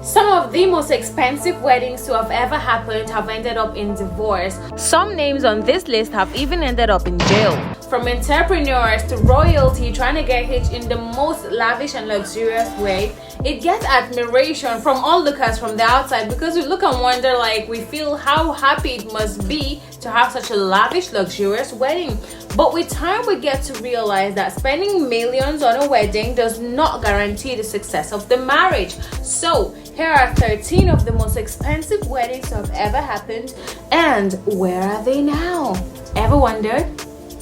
Some of the most expensive weddings to have ever happened have ended up in divorce. Some names on this list have even ended up in jail. From entrepreneurs to royalty trying to get hitched in the most lavish and luxurious way, it gets admiration from all lookers from the outside, because we look and wonder, like, we feel how happy it must be to have such a lavish, luxurious wedding. But with time, we get to realize that spending millions on a wedding does not guarantee the success of the marriage. So here are 13 of the most expensive weddings to have ever happened, and where are they now? Ever wondered?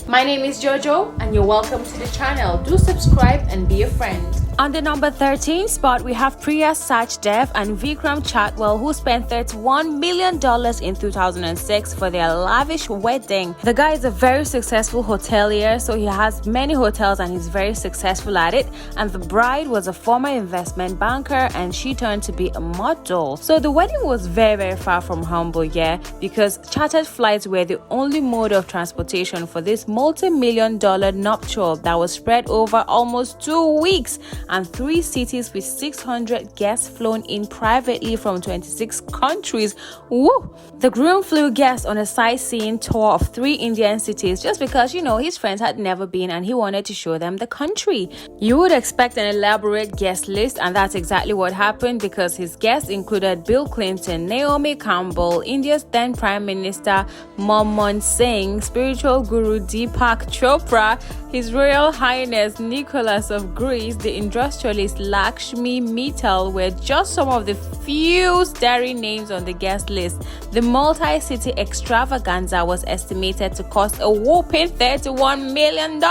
My name is Jojo and you're welcome to the channel. Do subscribe and be a friend. On the number 13 spot, we have Priya, Sachdev and Vikram Chatwal, who spent $31 million in 2006 for their lavish wedding. The guy is a very successful hotelier, so he has many hotels and he's very successful at it. And the bride was a former investment banker and she turned to be a model. So the wedding was very far from humble, yeah, because chartered flights were the only mode of transportation for this multi-million-dollar nuptial that was spread over almost 2 weeks. And 3 cities with 600 guests flown in privately from 26 countries. Woo! The groom flew guests on a sightseeing tour of 3 Indian cities just because, you know, his friends had never been and he wanted to show them the country. You would expect an elaborate guest list, and that's exactly what happened, because his guests included Bill Clinton, Naomi Campbell, India's then Prime Minister Manmohan Singh, spiritual guru Deepak Chopra, His Royal Highness Nicholas of Greece, the industrialist Lakshmi Mittal were just some of the few staring names on the guest list. The multi-city extravaganza was estimated to cost a whopping $31 million,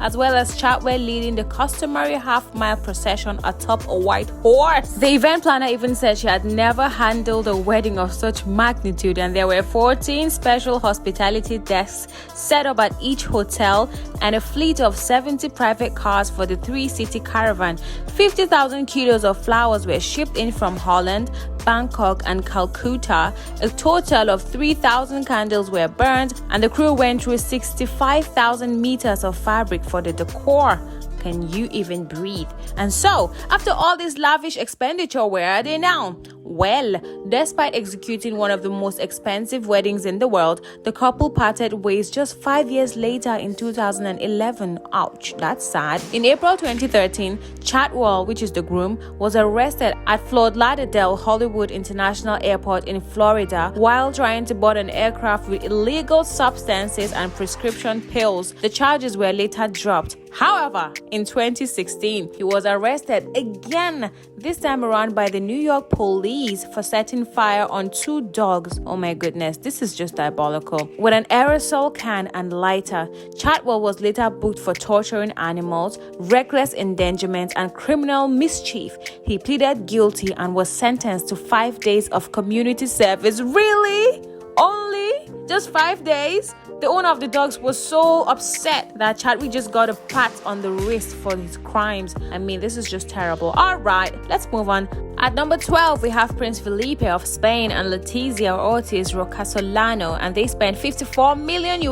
as well as Chatwal leading the customary half-mile procession atop a white horse. The event planner even said she had never handled a wedding of such magnitude, and there were 14 special hospitality desks set up at each hotel and a fleet of 70 private cars for the 3-city caravan. 50,000 kilos of flowers were shipped in from Holland, Bangkok and Calcutta. A total of 3,000 candles were burned, and the crew went through 65,000 meters of fabric for the decor. Can you even breathe? And so, after all this lavish expenditure, where are they now? Well, despite executing one of the most expensive weddings in the world, the couple parted ways just 5 years later in 2011. Ouch, that's sad. In April 2013, Chatwal, which is the groom, was arrested at Fort Lauderdale Hollywood International Airport in Florida while trying to board an aircraft with illegal substances and prescription pills. The charges were later dropped. However, in 2016, he was arrested again, this time around by the New York police for setting fire on 2 dogs. Oh my goodness, this is just diabolical. With an aerosol can and lighter, Chatwal was later booked for torturing animals, reckless endangerment, and criminal mischief. He pleaded guilty and was sentenced to 5 days of community service. Really? Only? Just 5 days? The owner of the dogs was so upset that Chatwal just got a pat on the wrist for his crimes. I mean, this is just terrible. Alright, let's move on. At number 12, we have Prince Felipe of Spain and Letizia Ortiz Rocasolano, and they spent $54 million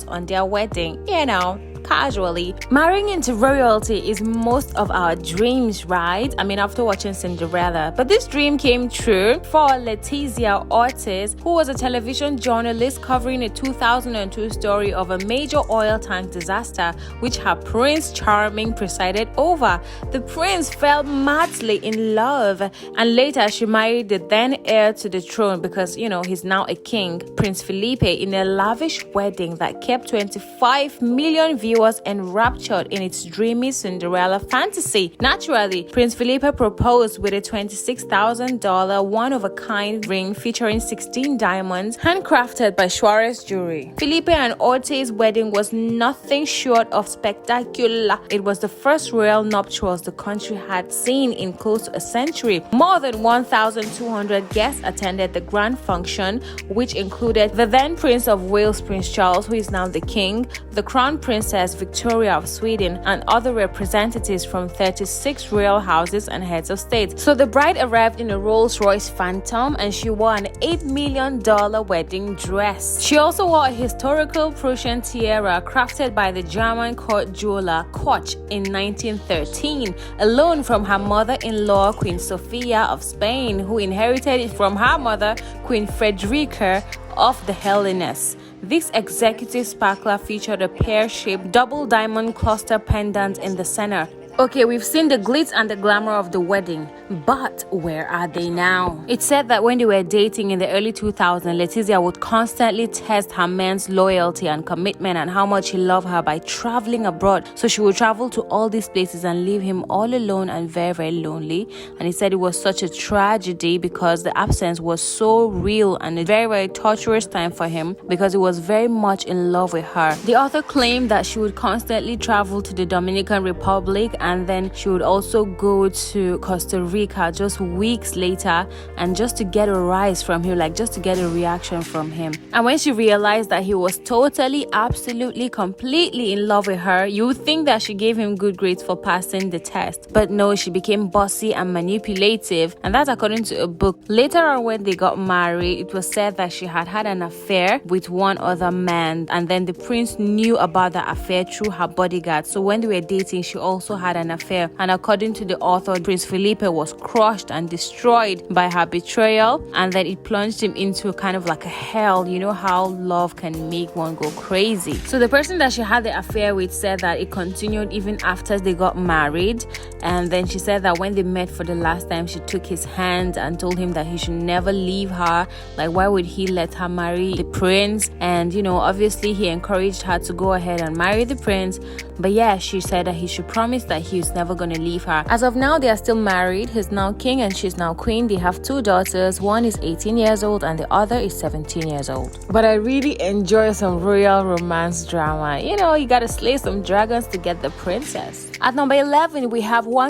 on their wedding. You know, casually. Marrying into royalty is most of our dreams, right? I mean, after watching Cinderella. But this dream came true for Letizia Ortiz, who was a television journalist covering a 2002 story of a major oil tank disaster, which her Prince Charming presided over. The prince fell madly in love, and later she married the then heir to the throne, because, you know, he's now a king, Prince Felipe, in a lavish wedding that kept 25 million viewers enraptured in its dreamy Cinderella fantasy. Naturally, Prince Felipe proposed with a $26,000 one-of-a-kind ring featuring 16 diamonds, handcrafted by Suarez Jewelry. Felipe and Ortiz's wedding was nothing short of spectacular. It was the first royal nuptials the country had seen in close to a century. More than 1,200 guests attended the grand function, which included the then Prince of Wales, Prince Charles, who is now the king, the Crown Princess Princess Victoria of Sweden and other representatives from 36 royal houses and heads of state. So the bride arrived in a Rolls-Royce Phantom and she wore an $8 million wedding dress. She also wore a historical Prussian tiara crafted by the German court jeweler Koch in 1913, a loan from her mother-in-law Queen Sofia of Spain, who inherited it from her mother Queen Frederica of the Hellenes. This executive sparkler featured a pear-shaped double diamond cluster pendant in the center. Okay, we've seen the glitz and the glamour of the wedding, but where are they now? It's said that when they were dating in the early 2000s, Letizia would constantly test her man's loyalty and commitment and how much he loved her by traveling abroad. So she would travel to all these places and leave him all alone and very, very lonely. And he said it was such a tragedy because the absence was so real and a very, very torturous time for him because he was very much in love with her. The author claimed that she would constantly travel to the Dominican Republic and then she would also go to Costa Rica just weeks later and just to get a rise from him, like just to get a reaction from him. And when she realized that he was totally, absolutely, completely in love with her, you would think that she gave him good grades for passing the test. But no, she became bossy and manipulative, and that's according to a book. Later on, when they got married, it was said that she had had an affair with one other man, and then the prince knew about the affair through her bodyguard. So when they were dating, she also had an affair, and according to the author, Prince Felipe was crushed and destroyed by her betrayal, and then it plunged him into kind of like a hell. You know how love can make one go crazy. So the person that she had the affair with said that it continued even after they got married, and then she said that when they met for the last time, she took his hand and told him that he should never leave her. Like, why would he let her marry the prince? And you know, obviously he encouraged her to go ahead and marry the prince, but yeah, she said that he should promise that he was never gonna leave her. As of now, they are still married. He's now king and she's now queen. They have 2 daughters. One is 18 years old and the other is 17 years old. But I really enjoy some royal romance drama. You know, you gotta slay some dragons to get the princess. At number 11, we have Huang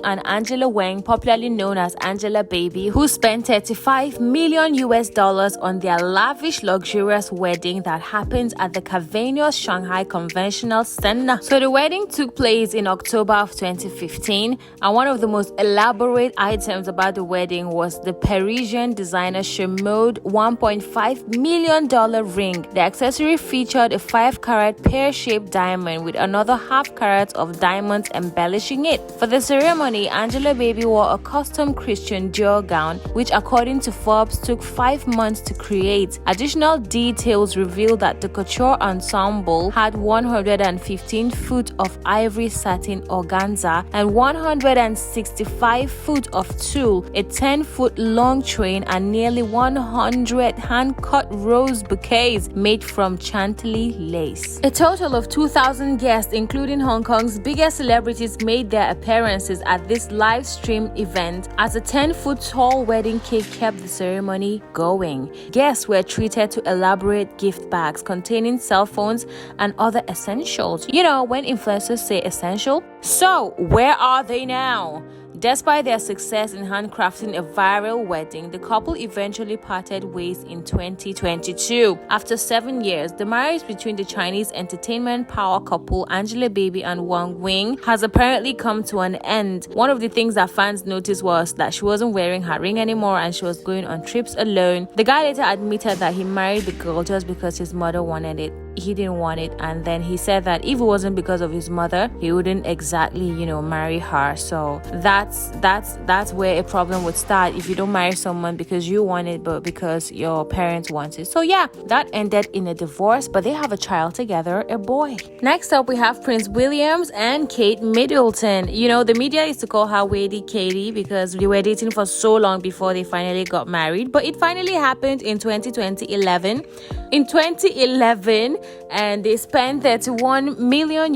and Angela Wang, popularly known as Angelababy, who spent $35 million on their lavish, luxurious wedding that happened at the Cavenous Shanghai Conventional Center. So the wedding took place in October of 2015, and one of the most elaborate items about the wedding was the Parisian designer Chemode $1.5 million ring. The accessory featured a 5-carat pear-shaped diamond with another half-carat of diamonds embellishing it. For the ceremony, Angelababy wore a custom Christian Dior gown, which according to Forbes took 5 months to create. Additional details reveal that the couture ensemble had 115 foot of ivory satin organza and 165 foot of tulle, a 10-foot long train, and nearly 100 hand-cut rose bouquets made from Chantilly lace. A total of 2,000 guests, including Hong Kong's biggest celebrities, made their appearances at this live stream event as a 10-foot tall wedding cake kept the ceremony going. Guests were treated to elaborate gift bags containing cell phones and other essentials. You know, when influencers say essential. So, where are they now? Despite their success in handcrafting a viral wedding, the couple eventually parted ways in 2022. After 7 years, the marriage between the Chinese entertainment power couple Angelababy and Wang has apparently come to an end. One of the things that fans noticed was that she wasn't wearing her ring anymore and she was going on trips alone. The guy later admitted that he married the girl just because his mother wanted it. He didn't want it, and then he said that if it wasn't because of his mother, he wouldn't exactly, marry her. So that's where a problem would start if you don't marry someone because you want it, but because your parents want it. So yeah, that ended in a divorce, but they have a child together, a boy. Next up, we have Prince Williams and Kate Middleton. The media used to call her Wady Katie because they were dating for so long before they finally got married, but it finally happened in 2011. In 2011, and they spent $31 million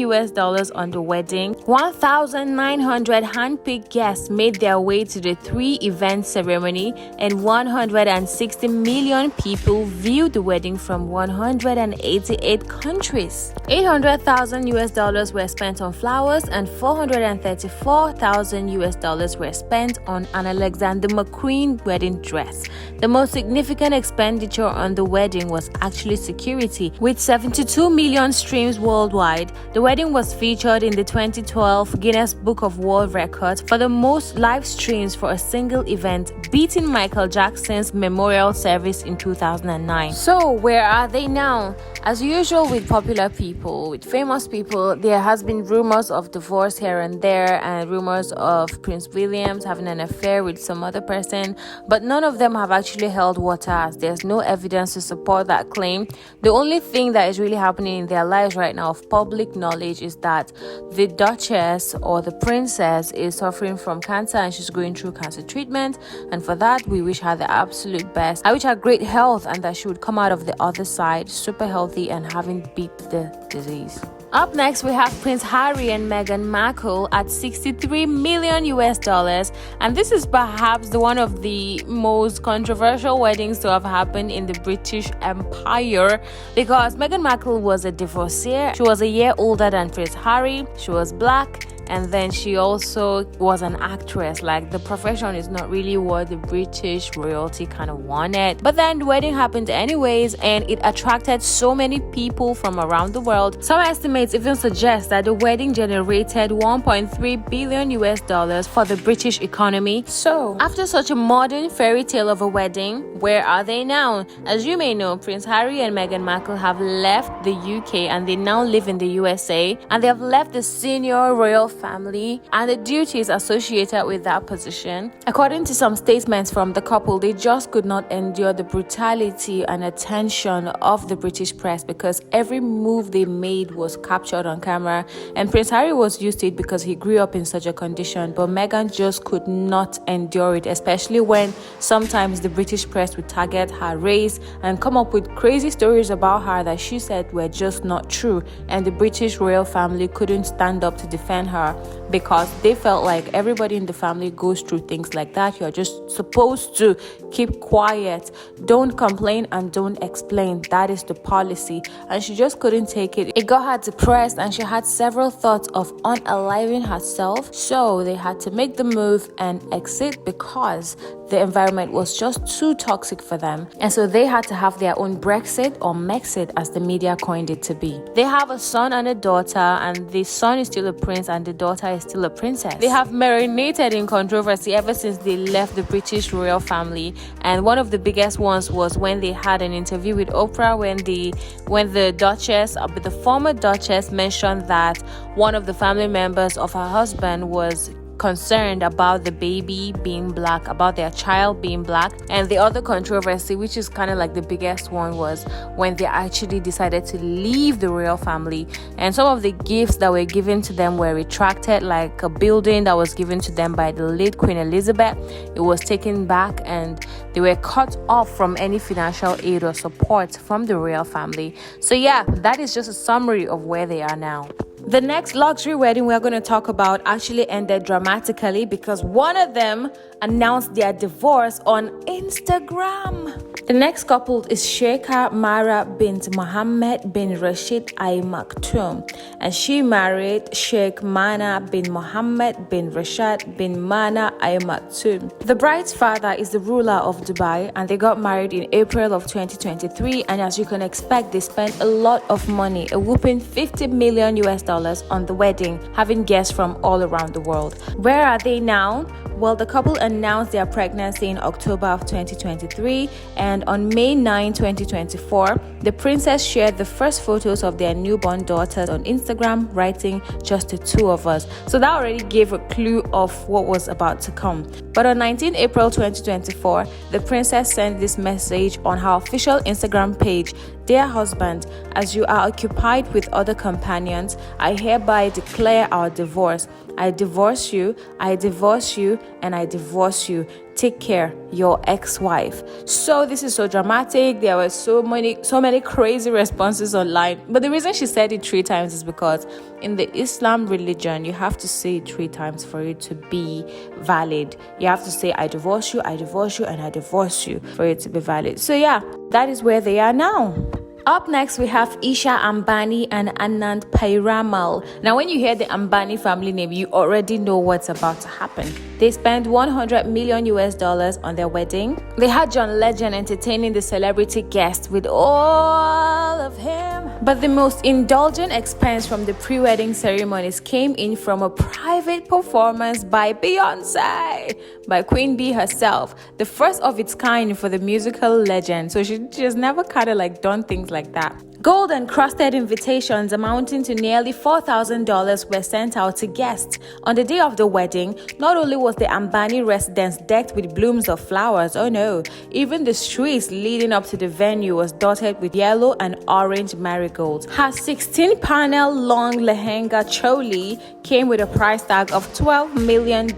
on the wedding. 1,900 handpicked guests made their way to the 3-event ceremony, and 160 million people viewed the wedding from 188 countries. $800,000 were spent on flowers, and $434,000 were spent on an Alexander McQueen wedding dress. The most significant expenditure on the wedding was actually security, with $72 22 million streams worldwide, the wedding was featured in the 2012 Guinness Book of World Records for the most live streams for a single event, beating Michael Jackson's memorial service in 2009. So, where are they now? As usual with popular people, with famous people, there has been rumors of divorce here and there, and rumors of Prince William having an affair with some other person, but none of them have actually held water, as there's no evidence to support that claim. The only thing that is really happening in their lives right now of public knowledge is that the Duchess or the Princess is suffering from cancer and she's going through cancer treatment, and for that we wish her the absolute best. I wish her great health and that she would come out of the other side super healthy and having beat the disease. Up next, we have Prince Harry and Meghan Markle at $63 million, and this is perhaps one of the most controversial weddings to have happened in the British Empire, because Meghan Markle was a divorcee. She was a year older than Prince Harry. She was black. And then she also was an actress. Like, the profession is not really what the British royalty kind of wanted. But then the wedding happened anyways, and it attracted so many people from around the world. Some estimates even suggest that the wedding generated $1.3 billion for the British economy. So, after such a modern fairy tale of a wedding, where are they now? As you may know, Prince Harry and Meghan Markle have left the UK and they now live in the USA, and they have left the senior royal family and the duties associated with that position. According to some statements from the couple, they just could not endure the brutality and attention of the British press, because every move they made was captured on camera, and Prince Harry was used to it because he grew up in such a condition, but Meghan just could not endure it, especially when sometimes the British press would target her race and come up with crazy stories about her that she said were just not true, and the British royal family couldn't stand up to defend her because they felt like everybody in the family goes through things like that. You're just supposed to keep quiet, don't complain and don't explain. That is the policy, and she just couldn't take it. It got her depressed and she had several thoughts of unaliving herself, so they had to make the move and exit because the environment was just too toxic for them, and so they had to have their own Brexit or Mexit, as the media coined it to be. They have a son and a daughter, and the son is still a prince and the daughter is still a princess. They have marinated in controversy ever since they left the British royal family, and one of the biggest ones was when they had an interview with Oprah when the Duchess, the former Duchess, mentioned that one of the family members of her husband was concerned about the baby being black, about their child being black. And the other controversy, which is kind of like the biggest one, was when they actually decided to leave the royal family, and some of the gifts that were given to them were retracted, like a building that was given to them by the late Queen Elizabeth. It was taken back and they were cut off from any financial aid or support from the royal family. So yeah, that is just a summary of where they are now. The next luxury wedding we're going to talk about actually ended dramatically because one of them announced their divorce on Instagram. The next couple is Sheik Mahrah bint Mohammed bin Rashid Al Maktoum, and she married Sheikh Mana bin Mohammed bin Rashid bin Mana Al Maktoum. The bride's father is the ruler of Dubai, and they got married in April of 2023, and as you can expect, they spent a lot of money, a whopping $50 million on the wedding, having guests from all around the world. Where are they now? Well, the couple announced their pregnancy in October of 2023, and on May 9, 2024, the princess shared the first photos of their newborn daughters on Instagram, writing, "Just the two of us." So that already gave a clue of what was about to come. But on 19 April 2024, the princess sent this message on her official Instagram page: "Dear husband, as you are occupied with other companions, I hereby declare our divorce. I divorce you, I divorce you, and I divorce you. Take care, your ex-wife." So this is so dramatic. There were so many crazy responses online. But the reason she said it 3 times is because in the Islam religion, you have to say it 3 times for it to be valid. You have to say, "I divorce you, I divorce you, and I divorce you," for it to be valid. So yeah, that is where they are now. Up next, we have Isha, Ambani, and Anant Payramal. Now, when you hear the Ambani family name, you already know what's about to happen. They spent $100 million on their wedding. They had John Legend entertaining the celebrity guests with all of him. But the most indulgent expense from the pre-wedding ceremonies came in from a private performance by Beyonce, by Queen Bee herself, the first of its kind for the musical legend. So she just never kind of like done things like that. Gold and crusted invitations amounting to nearly $4,000 were sent out to guests. On the day of the wedding, not only was the Ambani residence decked with blooms of flowers, oh no, even the streets leading up to the venue was dotted with yellow and orange marigolds. Her 16-panel long lehenga choli came with a price tag of $12 million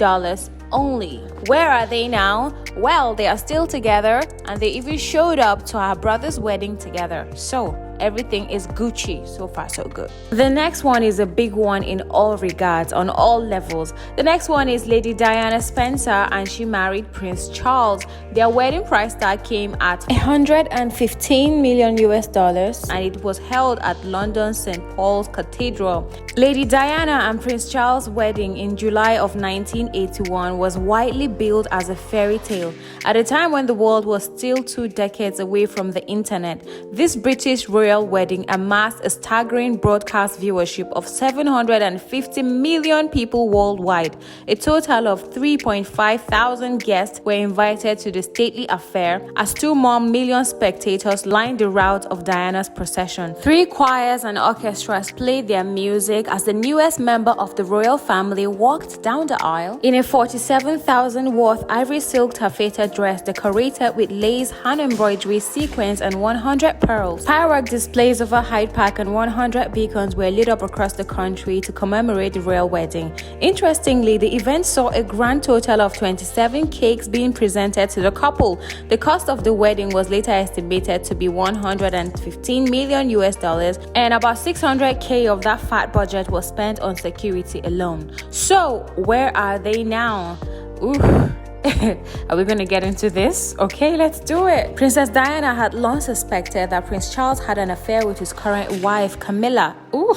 only. Where are they now? Well, they are still together, and they even showed up to her brother's wedding together. So everything is Gucci. So far, so good. The next one is a big one in all regards, on all levels. The next one is Lady Diana Spencer, and she married Prince Charles. Their wedding price tag came at $115 million, and it was held at London's St. Paul's Cathedral. Lady Diana and Prince Charles' wedding in July of 1981 was widely billed as a fairy tale. At a time when the world was still 2 decades away from the internet, this British royal wedding amassed a staggering broadcast viewership of 750 million people worldwide. A total of 3.5 thousand guests were invited to the stately affair, as 2 more million spectators lined the route of Diana's procession. 3 choirs and orchestras played their music as the newest member of the royal family walked down the aisle in a 47,000 worth ivory silk taffeta dress decorated with lace, hand embroidery, sequins, and 100 pearls. Firework displays over Hyde Park and 100 beacons were lit up across the country to commemorate the royal wedding. Interestingly, the event saw a grand total of 27 cakes being presented to the couple. The cost of the wedding was later estimated to be $115 million, and about $600K of that fat budget was spent on security alone. So, where are they now? Ooh. Are we going to get into this? Okay, let's do it. Princess Diana had long suspected that Prince Charles had an affair with his current wife, Camilla. Ooh,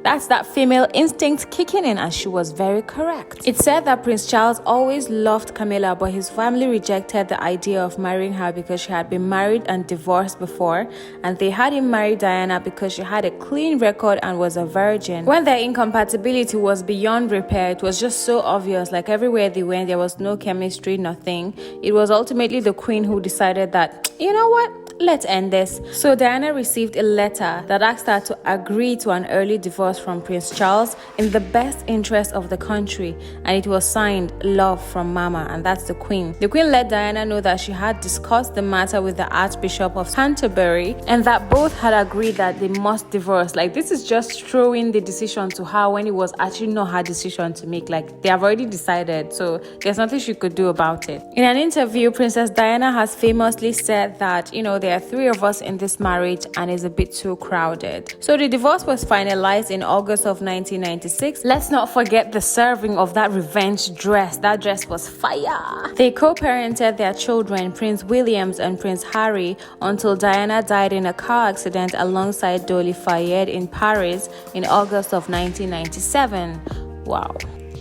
that's that female instinct kicking in, and she was very correct. It's said that Prince Charles always loved Camilla, but his family rejected the idea of marrying her because she had been married and divorced before, and they had him marry Diana because she had a clean record and was a virgin. When their incompatibility was beyond repair, it was just so obvious, like everywhere they went, there was no chemistry, nothing. It was ultimately the queen who decided that, you know what, let's end this. So Diana received a letter that asked her to agree to an early divorce from Prince Charles in the best interest of the country, and it was signed Love from Mama, and that's the queen. The queen let Diana know that she had discussed the matter with the Archbishop of Canterbury, and that both had agreed that they must divorce. Like, this is just throwing the decision to her when it was actually not her decision to make. Like, they have already decided, so there's nothing she could do about it. In an interview, Princess Diana has famously said that, there are 3 of us in this marriage and it's a bit too crowded. So the divorce was finalized in August of 1996. Let's not forget the serving of that revenge dress. That dress was fire. They co-parented their children, Prince William and Prince Harry, until Diana died in a car accident alongside Dolly Fayed in Paris in August of 1997. Wow.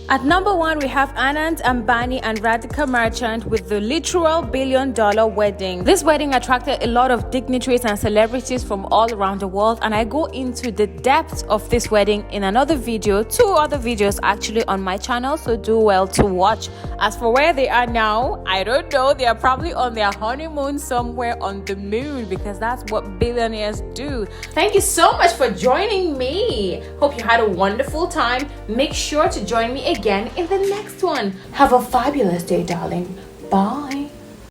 At number 1, we have Anant, Ambani, and Rhadika Merchant with the literal billion-dollar wedding. This wedding attracted a lot of dignitaries and celebrities from all around the world, and I go into the depth of this wedding in another video, 2 other videos actually on my channel, so do well to watch. As for where they are now, I don't know. They are probably on their honeymoon somewhere on the moon, because that's what billionaires do. Thank you so much for joining me. Hope you had a wonderful time. Make sure to join me again in the next one. Have a fabulous day, darling. Bye.